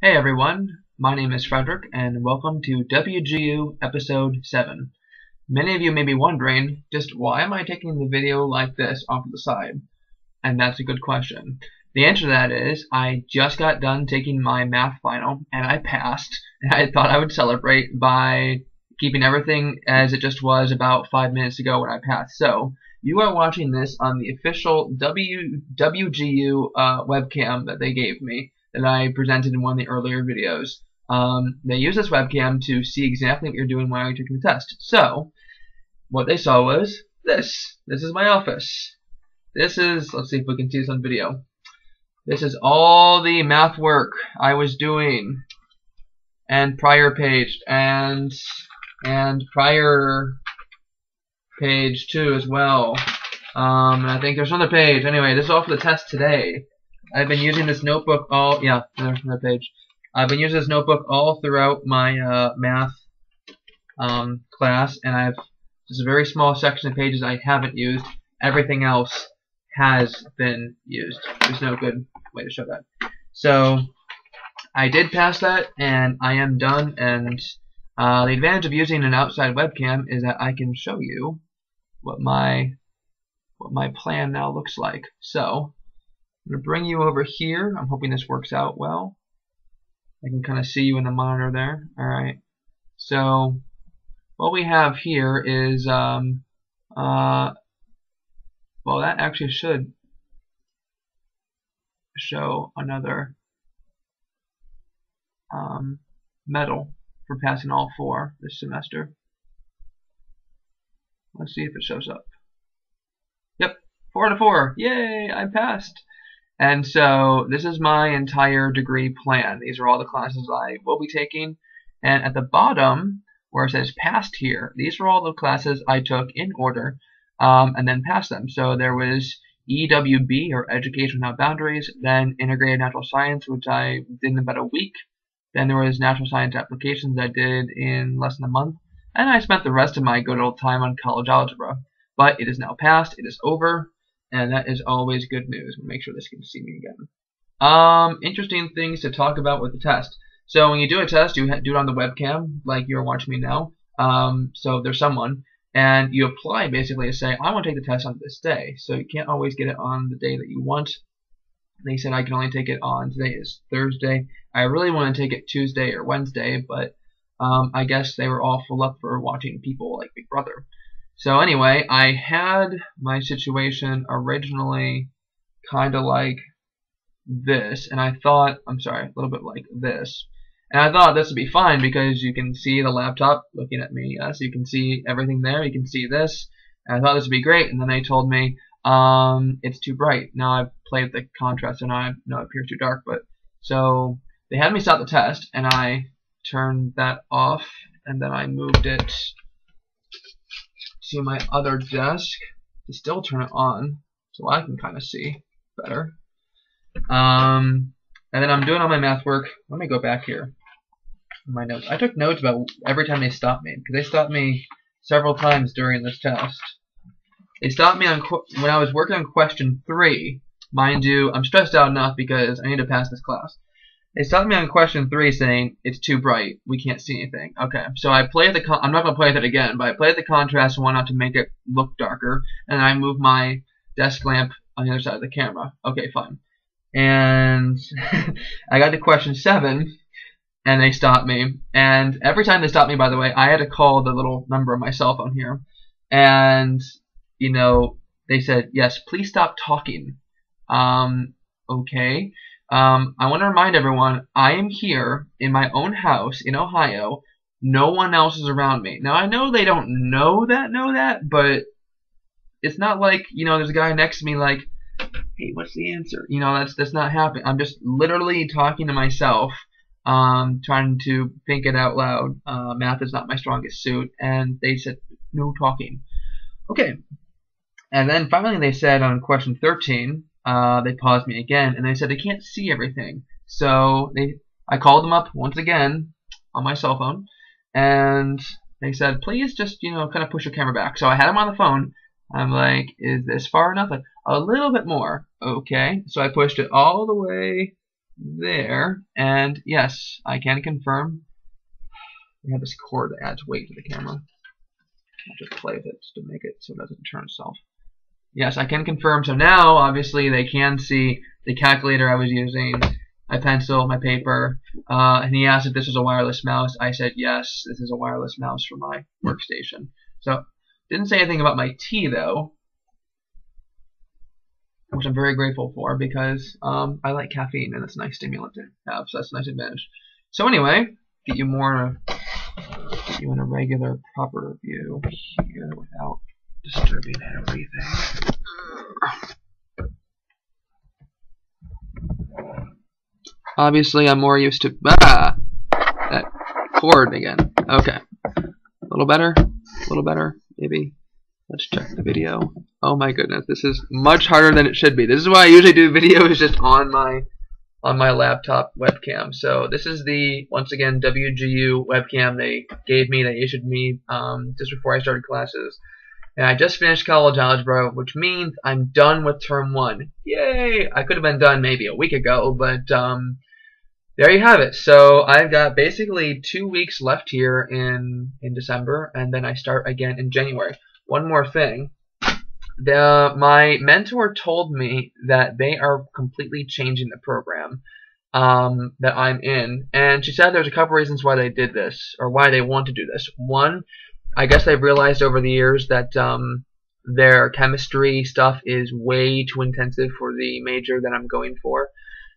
Hey everyone, my name is Frederick and welcome to WGU episode 7. Many of you may be wondering, just why am I taking the video like this off to the side? And that's a good question. The answer to that is, I just got done taking my math final and I passed, and I thought I would celebrate by keeping everything as it just was about 5 minutes ago when I passed. So, you are watching this on the official WGU webcam that they gave me, that I presented in one of the earlier videos. They use this webcam to see exactly what you're doing while you're taking the test. So, what they saw was this. This is my office. This is, let's see if we can see this on video. This is all the math work I was doing, and prior page, and prior page too as well. And I think there's another page. Anyway, this is all for the test today. I've been using this notebook all, yeah, there's another page. I've been using this notebook all throughout my math class, and just a very small section of pages I haven't used. Everything else has been used. There's no good way to show that. So I did pass that, and I am done. And the advantage of using an outside webcam is that I can show you what my plan now looks like. So I'm going to bring you over here. I'm hoping this works out well. I can kind of see you in the monitor there. Alright. So what we have here is, well, that actually should show another medal for passing all 4 this semester. Let's see if it shows up. Yep, 4 out of 4. Yay, I passed. And so this is my entire degree plan. These are all the classes I will be taking. And at the bottom, where it says passed here, these are all the classes I took in order and then passed them. So there was EWB, or Education Without Boundaries, then Integrated Natural Science, which I did in about a week. Then there was Natural Science Applications I did in less than a month. And I spent the rest of my good old time on College Algebra. But it is now passed, it is over, and that is always good news. Make sure this can see me again. Interesting things to talk about with the test. So when you do a test, you do it on the webcam, like you're watching me now. So there's someone, and you apply basically to say, I want to take the test on this day. So you can't always get it on the day that you want. They said I can only take it on, today is Thursday. I really want to take it Tuesday or Wednesday, but I guess they were all full up for watching people like Big Brother. So anyway, I had my situation originally kind of like this, and I thought, I'm sorry, a little bit like this. And I thought this would be fine because you can see the laptop looking at me. Yes, you can see everything there. You can see this. And I thought this would be great, and then they told me it's too bright. Now I've played the contrast, and I know it appears too dark. But so they had me stop the test, and I turned that off, and then I moved it to my other desk to still turn it on, so I can kind of see better. And then I'm doing all my math work. Let me go back here. My notes. I took notes about every time they stopped me, because they stopped me several times during this test. They stopped me on when I was working on question 3. Mind you, I'm stressed out enough because I need to pass this class. They stopped me on question 3 saying, it's too bright, we can't see anything. Okay, so I played I'm not going to play with it again, but I played the contrast and wanted to make it look darker, and I moved my desk lamp on the other side of the camera. Okay, fine. And I got to question 7, and they stopped me. And every time they stopped me, by the way, I had to call the little number on my cell phone here. And, you know, they said, yes, please stop talking. Okay. I want to remind everyone, I am here in my own house in Ohio. No one else is around me. Now, I know they don't know that, but it's not like, you know, there's a guy next to me like, hey, what's the answer? You know, that's not happening. I'm just literally talking to myself, trying to think it out loud. Math is not my strongest suit, and they said, no talking. Okay. And then finally they said on question 13, they paused me again, and they said they can't see everything. So I called them up once again on my cell phone, and they said, please just, you know, kind of push your camera back. So I had them on the phone. I'm like, is this far enough? Like, a little bit more. Okay. So I pushed it all the way there. And yes, I can confirm. We have this cord that adds weight to the camera. I'll just play with it just to make it so it doesn't turn itself. Yes, I can confirm. So now, obviously, they can see the calculator I was using, my pencil, my paper, and he asked if this was a wireless mouse. I said, yes, this is a wireless mouse for my workstation. So, didn't say anything about my tea, though, which I'm very grateful for because I like caffeine, and it's a nice stimulant to have, so that's a nice advantage. So anyway, get you in a regular, proper view here without disturbing everything. Obviously, I'm more used to that cord again. Okay, a little better, maybe. Let's check the video. Oh my goodness, this is much harder than it should be. This is why I usually do videos just on my laptop webcam. So this is the, once again, WGU webcam they issued me just before I started classes. And I just finished College Algebra, which means I'm done with term 1. Yay! I could have been done maybe a week ago, but there you have it. So I've got basically 2 weeks left here in December, and then I start again in January. One more thing. My mentor told me that they are completely changing the program that I'm in, and she said there's a couple reasons why they did this, or why they want to do this. One, I guess they've realized over the years that their chemistry stuff is way too intensive for the major that I'm going for.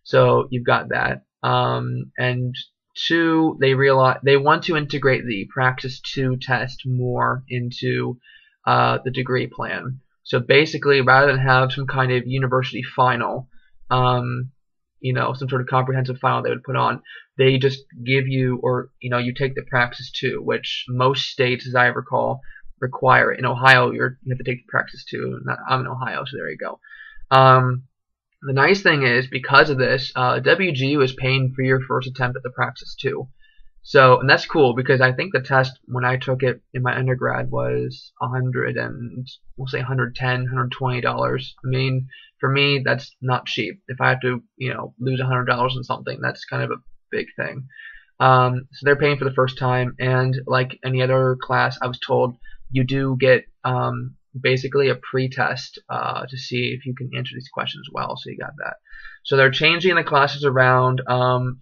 So you've got that. And two, they want to integrate the Praxis 2 test more into the degree plan. So basically, rather than have some kind of university final, you know, some sort of comprehensive final they would put on, they just give you, or you know, you take the Praxis 2, which most states, as I recall, require. In Ohio, you have to take the Praxis 2. I'm in Ohio, so there you go. The nice thing is, because of this, WGU is paying for your first attempt at the Praxis 2. So, and that's cool because I think the test when I took it in my undergrad was we'll say $110, $120. I mean, for me, that's not cheap. If I have to, you know, lose $100 on something, that's kind of a big thing. So they're paying for the first time, and like any other class, I was told you do get basically a pre-test to see if you can answer these questions well. So you got that. So they're changing the classes around.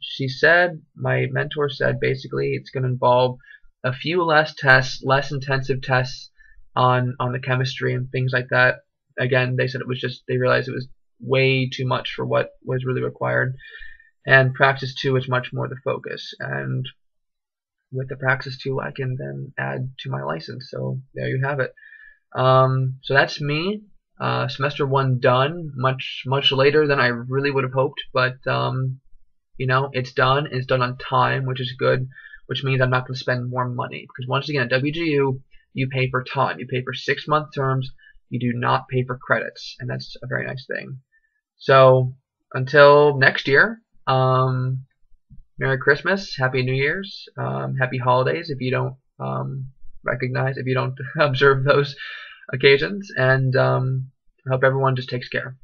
She said, my mentor said, basically it's going to involve a few less tests, less intensive tests on the chemistry and things like that. Again, they said it was just, they realized it was way too much for what was really required. And Praxis 2 is much more the focus. And with the Praxis 2, I can then add to my license. So there you have it. So that's me. Semester 1 done, much later than I really would have hoped, but you know, it's done. It's done on time, which is good, which means I'm not going to spend more money, because once again, at WGU, you pay for time. You pay for 6-month terms. You do not pay for credits, and that's a very nice thing. So until next year, Merry Christmas, Happy New Year's, Happy Holidays if you don't if you don't observe those occasions, and I hope everyone just takes care.